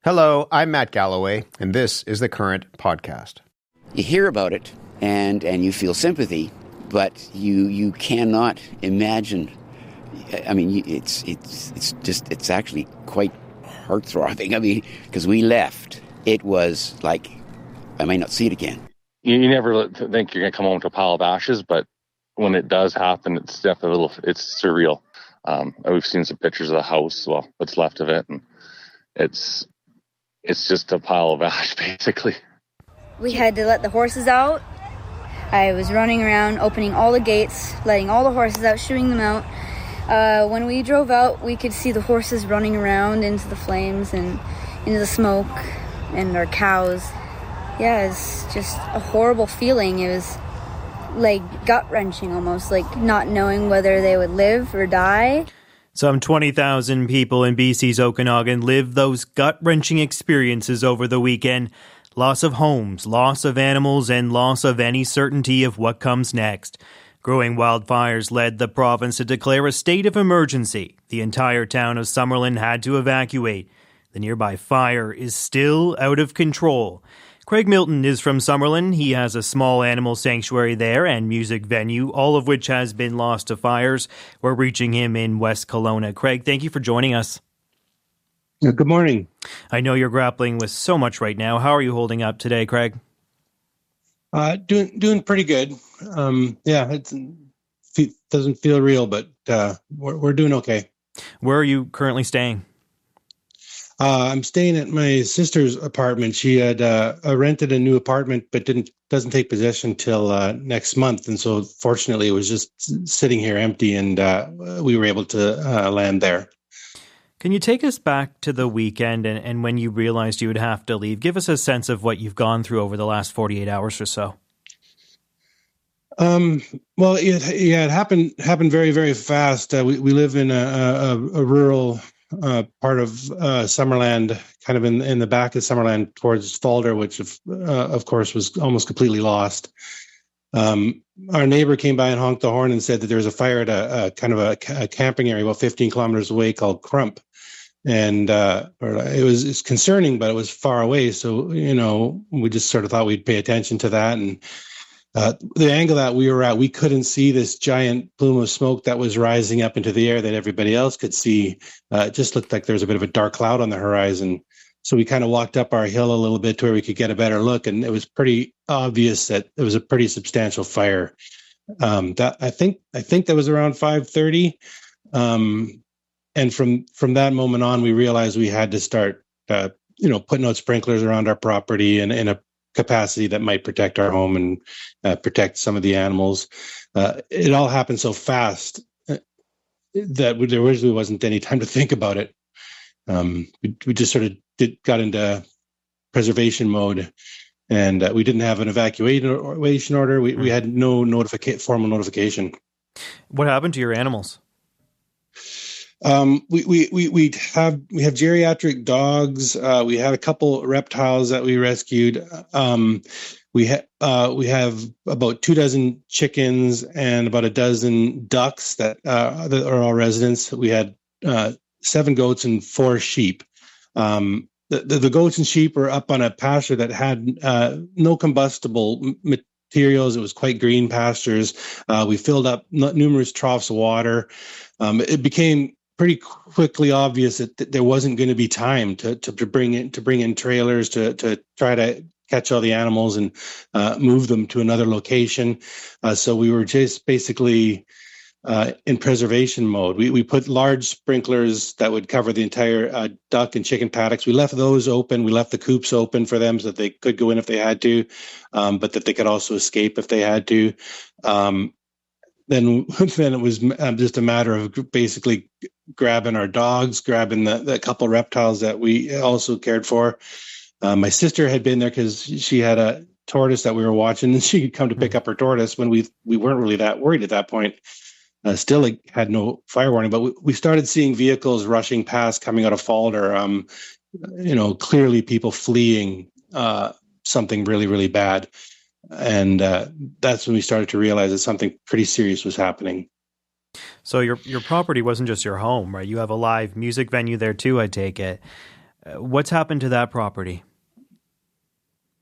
Hello, I'm Matt Galloway, and this is the Current Podcast. You hear about it, and you feel sympathy, but you cannot imagine. I mean, it's actually quite heart-throbbing. I mean, because we left, it was like, I might not see it again. You never think you're going to come home to a pile of ashes, but when it does happen, it's definitely it's surreal. We've seen some pictures of the house, well, what's left of it, and it's just a pile of ash, basically. We had to let the horses out. I was running around, opening all the gates, letting all the horses out, shooing them out. When we drove out, we could see the horses running around into the flames and into the smoke, and our cows. Yeah, it's just a horrible feeling. It was like gut-wrenching almost, like not knowing whether they would live or die. Some 20,000 people in BC's Okanagan lived those gut-wrenching experiences over the weekend. Loss of homes, loss of animals, and loss of any certainty of what comes next. Growing wildfires led the province to declare a state of emergency. The entire town of Summerland had to evacuate. The nearby fire is still out of control. Craig Milton is from Summerland. He has a small animal sanctuary there and music venue, all of which has been lost to fires. We're reaching him in West Kelowna. Craig, thank you for joining us. Good morning. I know you're grappling with so much right now. How are you holding up today, Craig? Doing pretty good. It doesn't feel real, but we're doing okay. Where are you currently staying? I'm staying at my sister's apartment. She had rented a new apartment, but doesn't take possession till next month, and so fortunately, it was just sitting here empty, and we were able to land there. Can you take us back to the weekend and when you realized you would have to leave? Give us a sense of what you've gone through over the last 48 hours or so. Well, it happened very, very fast. We live in a rural part of Summerland, kind of in the back of Summerland towards Falder, which of course was almost completely lost. Our neighbor came by and honked the horn and said that there was a fire at a kind of a camping area about 15 kilometers away called Crump. And it's concerning, but it was far away. So, we just sort of thought we'd pay attention to that. And the angle that we were at, we couldn't see this giant plume of smoke that was rising up into the air that everybody else could see. It just looked like there was a bit of a dark cloud on the horizon. So we kind of walked up our hill a little bit to where we could get a better look. And it was pretty obvious that it was a pretty substantial fire. That I think that was around 5:30. And from that moment on, we realized we had to start, putting out sprinklers around our property and in a capacity that might protect our home and protect some of the animals. It all happened so fast that there originally wasn't any time to think about it. We just sort of got into preservation mode, and we didn't have an evacuation order. We had no formal notification. What happened to your animals? We have geriatric dogs. We had a couple reptiles that we rescued. We have about 24 chickens and about a dozen ducks that are all residents. We had 7 goats and 4 sheep. The goats and sheep were up on a pasture that had no combustible materials. It was quite green pastures. We filled up numerous troughs of water. It became pretty quickly obvious that there wasn't going to be time to bring in trailers to try to catch all the animals and move them to another location. So we were just basically in preservation mode. We put large sprinklers that would cover the entire duck and chicken paddocks. We left those open. We left the coops open for them so that they could go in if they had to, but that they could also escape if they had to. Then it was just a matter of basically grabbing our dogs, grabbing the couple reptiles that we also cared for. My sister had been there because she had a tortoise that we were watching, and she could come to pick up her tortoise when we weren't really that worried at that point. Still had no fire warning, but we started seeing vehicles rushing past coming out of Falder. Clearly people fleeing something really, really bad. And that's when we started to realize that something pretty serious was happening. So your property wasn't just your home, right? You have a live music venue there too, I take it. What's happened to that property?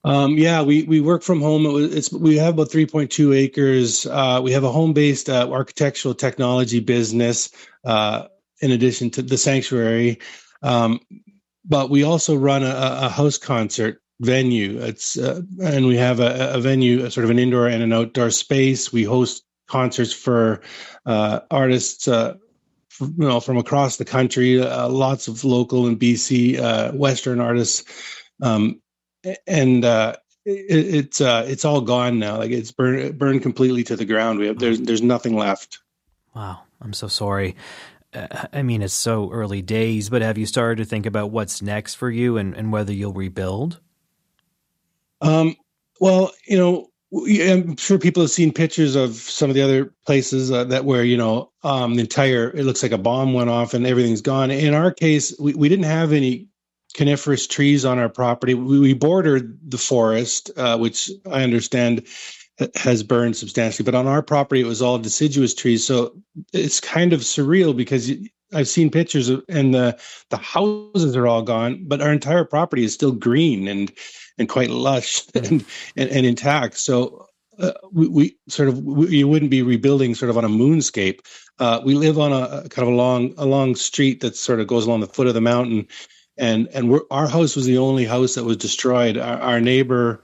We work from home. We have about 3.2 acres. We have a home-based architectural technology business in addition to the sanctuary. But we also run a house concert venue. And we have a venue, sort of an indoor and an outdoor space. We host concerts for artists from across the country, lots of local and BC Western artists. It's all gone now. Like it's burned completely to the ground. There's nothing left. Wow, I'm so sorry. I mean, it's so early days, but have you started to think about what's next for you and whether you'll rebuild? Well, I'm sure people have seen pictures of some of the other places where it looks like a bomb went off and everything's gone. In our case, we didn't have any coniferous trees on our property. We bordered the forest, which I understand has burned substantially, but on our property it was all deciduous trees. So it's kind of surreal because I've seen pictures and the houses are all gone, but our entire property is still green and quite lush and intact. So you wouldn't be rebuilding sort of on a moonscape. We live on a kind of a long street that sort of goes along the foot of the mountain. And our house was the only house that was destroyed. Our neighbor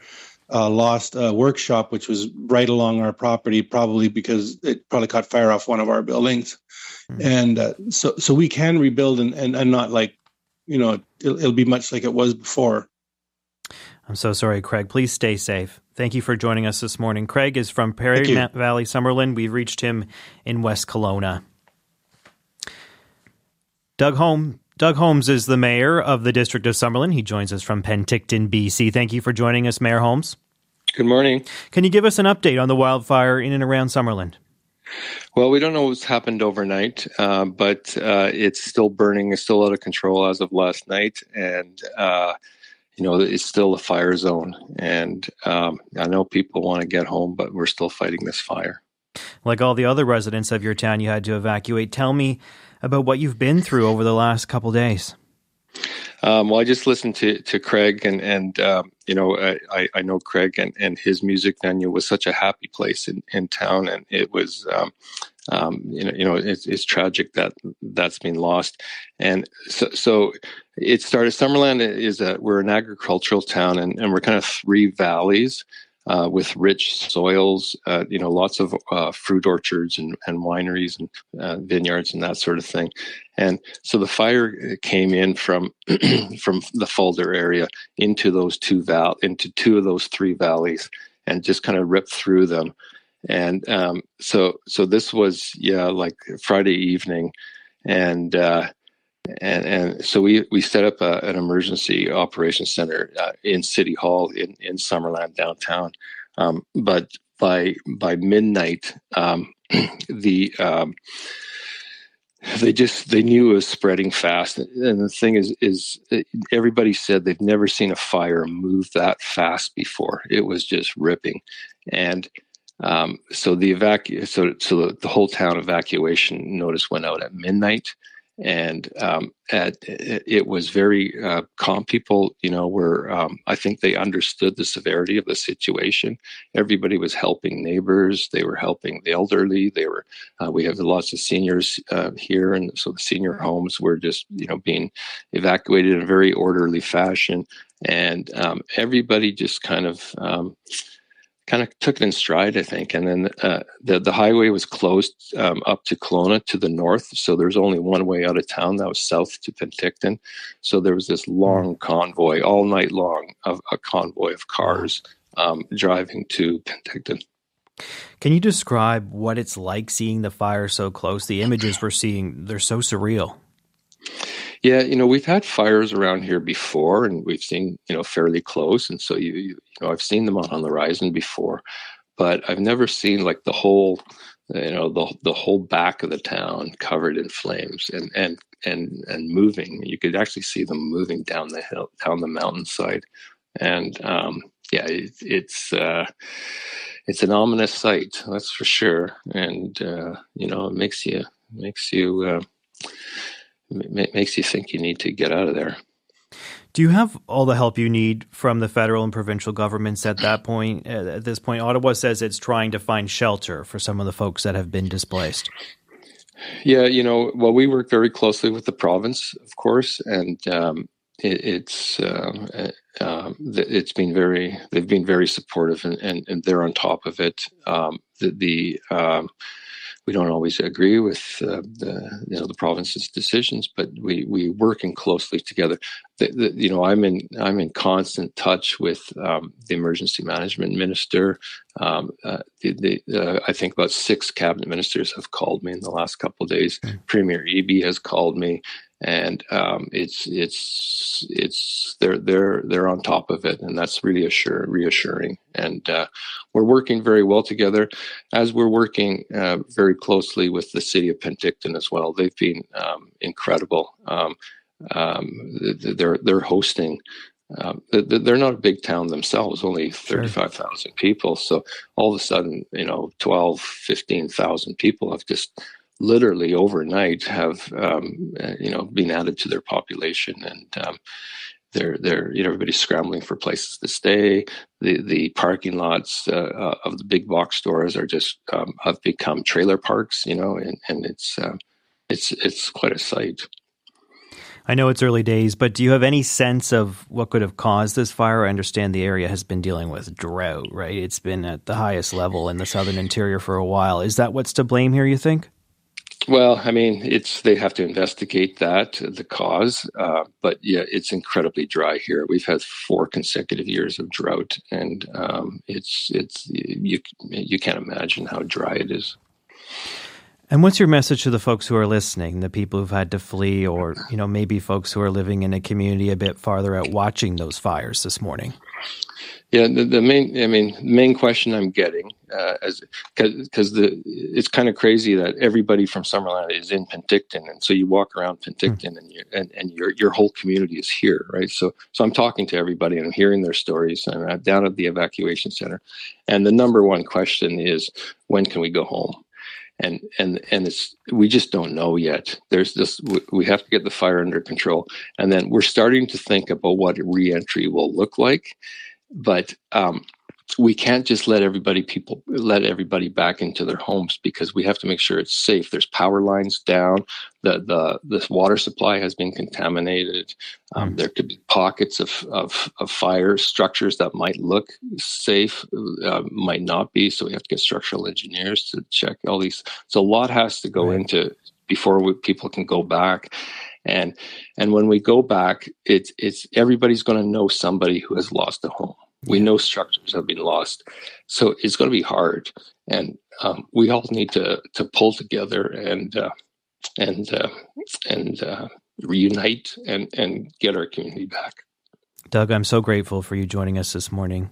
lost a workshop, which was right along our property, probably because it probably caught fire off one of our buildings. And so we can rebuild and not like, it'll be much like it was before. I'm so sorry, Craig. Please stay safe. Thank you for joining us this morning. Craig is from Prairie Valley, Summerland. We've reached him in West Kelowna. Doug Holmes is the mayor of the District of Summerland. He joins us from Penticton, BC. Thank you for joining us, Mayor Holmes. Good morning. Can you give us an update on the wildfire in and around Summerland? Well, we don't know what's happened overnight, but it's still burning. It's still out of control as of last night. And, it's still a fire zone. And I know people want to get home, but we're still fighting this fire. Like all the other residents of your town, you had to evacuate. Tell me about what you've been through over the last couple days. Well, I just listened to Craig and I know Craig and his music venue was such a happy place in town. And it was, it's tragic that's been lost. And so it started, Summerland we're an agricultural town and we're kind of three valleys. With rich soils, lots of fruit orchards and wineries and vineyards and that sort of thing. And so the fire came in from the Fulda area into two of those three valleys and just kind of ripped through them. And so this was like Friday evening, and so we set up an emergency operations center in City Hall in Summerland downtown. But by midnight, they knew it was spreading fast. And the thing is everybody said they've never seen a fire move that fast before. It was just ripping. And so the whole town evacuation notice went out at midnight. And it was very calm. People, were I think they understood the severity of the situation. Everybody was helping neighbors. They were helping the elderly. We have lots of seniors here, and so the senior homes were just being evacuated in a very orderly fashion. And everybody just kind of took it in stride, I think. And then the highway was closed up to Kelowna to the north. So there's only one way out of town. That was south to Penticton. So there was this long convoy all night long of a convoy of cars driving to Penticton. Can you describe what it's like seeing the fire so close? The images we're seeing, they're so surreal. Yeah, we've had fires around here before, and we've seen, fairly close. And so, I've seen them on the horizon before, but I've never seen like the whole, the whole back of the town covered in flames and moving. You could actually see them moving down the hill, down the mountainside. And it's an ominous sight, that's for sure. And it makes you think you need to get out of there. Do you have all the help you need from the federal and provincial governments at that point? At this point, Ottawa says it's trying to find shelter for some of the folks that have been displaced. Yeah, we work very closely with the province, of course, and it's been they've been very supportive, and they're on top of it. We don't always agree with the province's decisions, but we working closely together. I'm in constant touch with the emergency management minister. I think about 6 cabinet ministers have called me in the last couple of days. Premier Eby has called me, and they're on top of it, and that's really reassuring. And we're working very well together, as we're working very closely with the city of Penticton as well. They've been incredible. They're hosting. They're not a big town themselves, only 35,000 people. So all of a sudden, 12, 15,000 people have just literally overnight have been added to their population, and they're everybody's scrambling for places to stay. The parking lots of the big box stores are just have become trailer parks, and it's quite a sight. I know it's early days, but do you have any sense of what could have caused this fire? I understand the area has been dealing with drought, right? It's been at the highest level in the southern interior for a while. Is that what's to blame here, you think? Well, I mean, they have to investigate the cause, but yeah, it's incredibly dry here. We've had 4 consecutive years of drought, and you can't imagine how dry it is. And what's your message to the folks who are listening, the people who've had to flee, or maybe folks who are living in a community a bit farther out watching those fires this morning? Yeah, the main question I'm getting, because it's kind of crazy that everybody from Summerland is in Penticton, and so you walk around Penticton, and your whole community is here, right? So I'm talking to everybody, and I'm hearing their stories. I'm down at the evacuation center, and the number one question is, when can we go home? And we just don't know yet. We have to get the fire under control, and then we're starting to think about what re-entry will look like. But we can't just let everybody back into their homes, because we have to make sure it's safe. There's power lines down. The water supply has been contaminated. There could be pockets of fire structures that might look safe, might not be. So we have to get structural engineers to check all these. So a lot has to go into before people can go back. And when we go back, it's everybody's going to know somebody who has lost a home. We know structures have been lost, so it's going to be hard. And we all need to pull together and reunite and get our community back. Doug, I'm so grateful for you joining us this morning.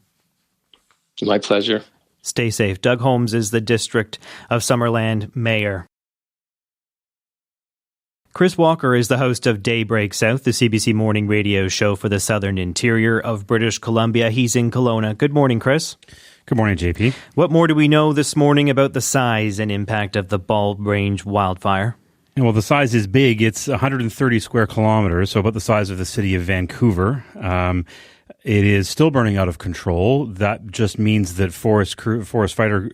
My pleasure. Stay safe. Doug Holmes is the District of Summerland Mayor. Chris Walker is the host of Daybreak South, the CBC morning radio show for the southern interior of British Columbia. He's in Kelowna. Good morning, Chris. Good morning, JP. What more do we know this morning about the size and impact of the Bald Range wildfire? Well, the size is big. It's 130 square kilometers, so about the size of the city of Vancouver. It is still burning out of control. That just means that firefighter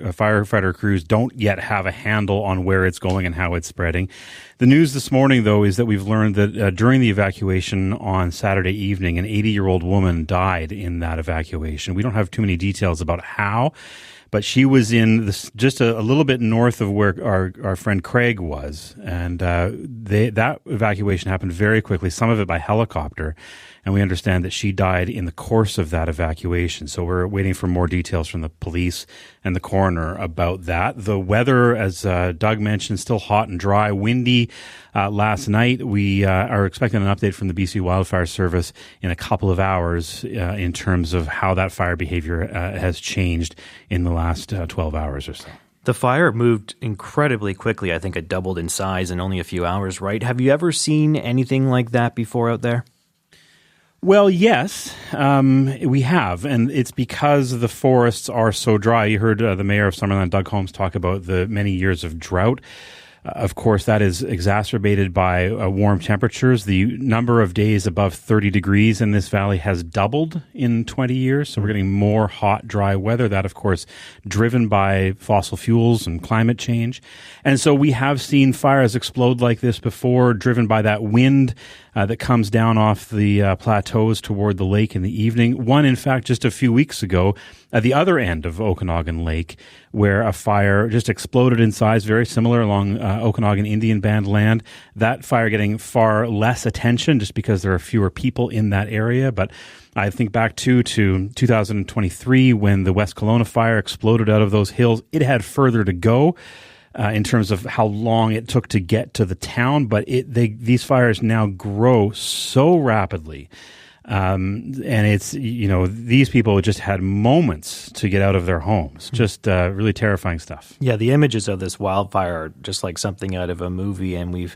crews don't yet have a handle on where it's going and how it's spreading. The news this morning, though, is that we've learned that during the evacuation on Saturday evening, an 80-year-old woman died in that evacuation. We don't have too many details about how, but she was in just a little bit north of where our friend Craig was. And that evacuation happened very quickly, some of it by helicopter. And we understand that she died in the course of that evacuation. So we're waiting for more details from the police and the coroner about that. The weather, as Doug mentioned, still hot and dry, windy. Last night, we are expecting an update from the BC Wildfire Service in a couple of hours in terms of how that fire behavior has changed in the last 12 hours or so. The fire moved incredibly quickly. I think it doubled in size in only a few hours, right? Have you ever seen anything like that before out there? Well, yes, we have, and it's because the forests are so dry. You heard the mayor of Summerland, Doug Holmes, talk about the many years of drought. Of course, that is exacerbated by warm temperatures. The number of days above 30 degrees in this valley has doubled in 20 years. So we're getting more hot, dry weather. That, of course, driven by fossil fuels and climate change. And so we have seen fires explode like this before, driven by that wind that comes down off the plateaus toward the lake in the evening. One, in fact, just a few weeks ago at the other end of Okanagan Lake, where a fire just exploded in size, very similar along Okanagan Indian Band land. That fire getting far less attention just because there are fewer people in that area. But I think back to 2023 when the West Kelowna fire exploded out of those hills. It had further to go in terms of how long it took to get to the town, but these fires now grow so rapidly. And it's, these people just had moments to get out of their homes. Just really terrifying stuff. Yeah, the images of this wildfire are just like something out of a movie, and we've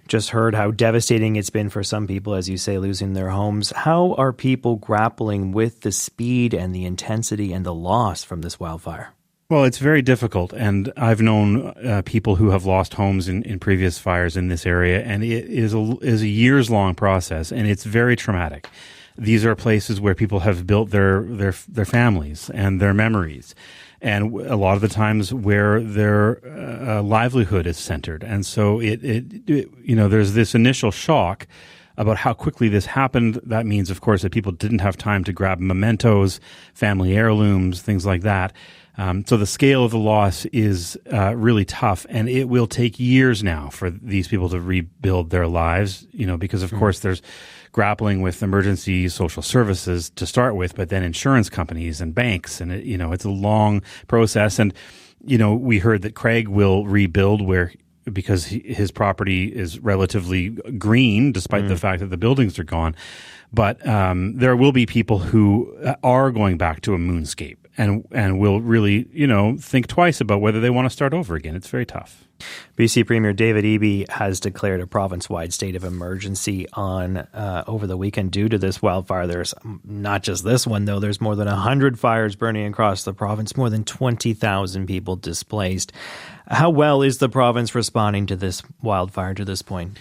just heard how devastating it's been for some people, as you say, losing their homes. How are people grappling with the speed and the intensity and the loss from this wildfire? Well, it's very difficult, and I've known people who have lost homes in previous fires in this area, and it is a years-long process, and it's very traumatic. These are places where people have built their families and their memories, and a lot of the times where their livelihood is centered. And so there's this initial shock about how quickly this happened. That means, of course, that people didn't have time to grab mementos, family heirlooms, things like that. So the scale of the loss is really tough, and it will take years now for these people to rebuild their lives, because, of course, there's grappling with emergency social services to start with, but then insurance companies and banks, and it's a long process. And, we heard that Craig will rebuild because his property is relatively green, despite the fact that the buildings are gone. But there will be people who are going back to a moonscape and will really, think twice about whether they want to start over again. It's very tough. BC Premier David Eby has declared a province-wide state of emergency over the weekend due to this wildfire. There's not just this one, though. There's more than 100 fires burning across the province, more than 20,000 people displaced. How well is the province responding to this wildfire to this point?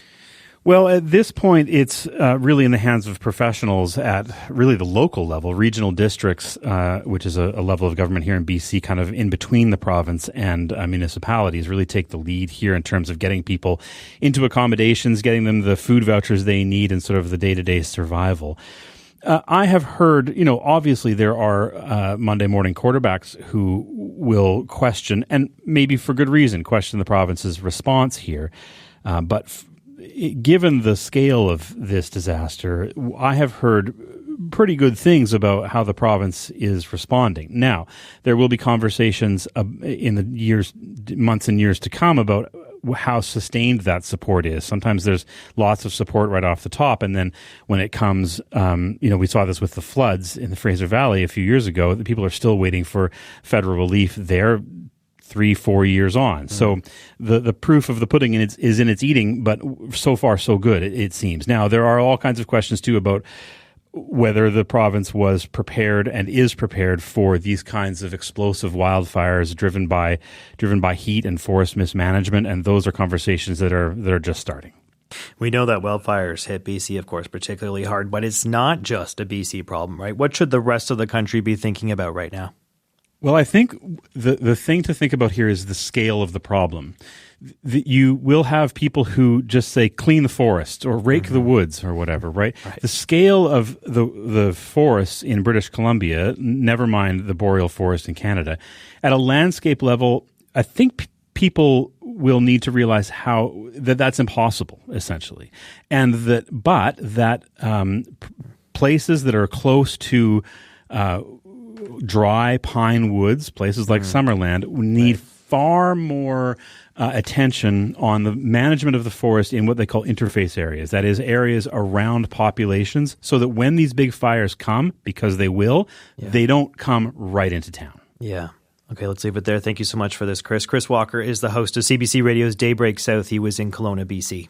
Well, at this point, it's really in the hands of professionals at really the local level. Regional districts, which is a level of government here in BC, kind of in between the province and municipalities, really take the lead here in terms of getting people into accommodations, getting them the food vouchers they need, and sort of the day-to-day survival. I have heard, obviously there are Monday morning quarterbacks who will question, and maybe for good reason, question the province's response here. But given the scale of this disaster, I have heard pretty good things about how the province is responding. Now, there will be conversations in the months and years to come about how sustained that support is. Sometimes there's lots of support right off the top, and then when it comes, we saw this with the floods in the Fraser Valley a few years ago, the people are still waiting for federal relief there 3-4 years on. So the proof of the pudding is in its eating, but so far so good, it seems. Now, there are all kinds of questions too about whether the province was prepared and is prepared for these kinds of explosive wildfires driven by heat and forest mismanagement, and those are conversations that are just starting. We know that wildfires hit BC, of course, particularly hard, but it's not just a BC problem, right? What should the rest of the country be thinking about right now? Well, I think the thing to think about here is the scale of the problem. You will have people who just say, clean the forest or rake the woods or whatever, right? The scale of the forests in British Columbia, never mind the boreal forest in Canada, at a landscape level, I think people will need to realize that's impossible, essentially. And that places that are close to dry pine woods, places like Summerland, need far more attention on the management of the forest in what they call interface areas. That is, areas around populations, so that when these big fires come, because they will, they don't come right into town. Yeah. Okay, let's leave it there. Thank you so much for this, Chris. Chris Walker is the host of CBC Radio's Daybreak South. He was in Kelowna, BC.